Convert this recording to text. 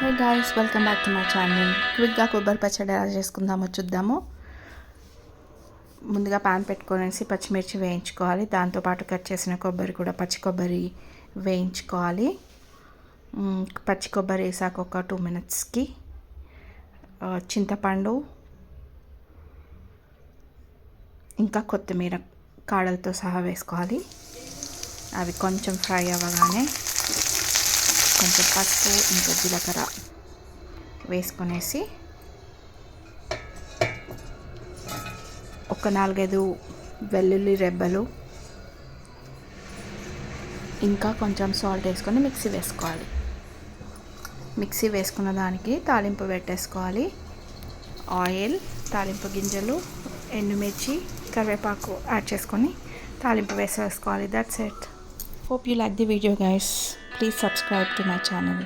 Hey guys, welcome back to my channel. క్విక్గా కొబ్బరి పచ్చడి ఎలా చేసుకుందామో చూద్దాము. ముందుగా పాన్ పెట్టుకొనేసి పచ్చిమిర్చి వేయించుకోవాలి. దాంతోపాటు కట్ చేసిన కొబ్బరి కూడా, పచ్చి కొబ్బరి వేయించుకోవాలి. పచ్చి కొబ్బరి వేసాక ఒక 2 minutesకి చింతపండు ఇంకా కొత్తిమీర కాడలతో సహా వేసుకోవాలి. అవి కొంచెం ఫ్రై అవ్వగానే కొంచెం పసుపు ఇంకా జీలకర్ర వేసుకొనేసి ఒక 4-5 వెల్లుల్లి రెబ్బలు ఇంకా కొంచెం సాల్ట్ వేసుకొని మిక్సీ వేసుకోవాలి. మిక్సీ వేసుకున్న దానికి తాలింపు పెట్టేసుకోవాలి. ఆయిల్, తాలింపు గింజలు, ఎండుమిర్చి, కరివేపాకు యాడ్ చేసుకొని తాలింపు వేసేసుకోవాలి. That's it. Hope you like the video guys. Please subscribe to my channel.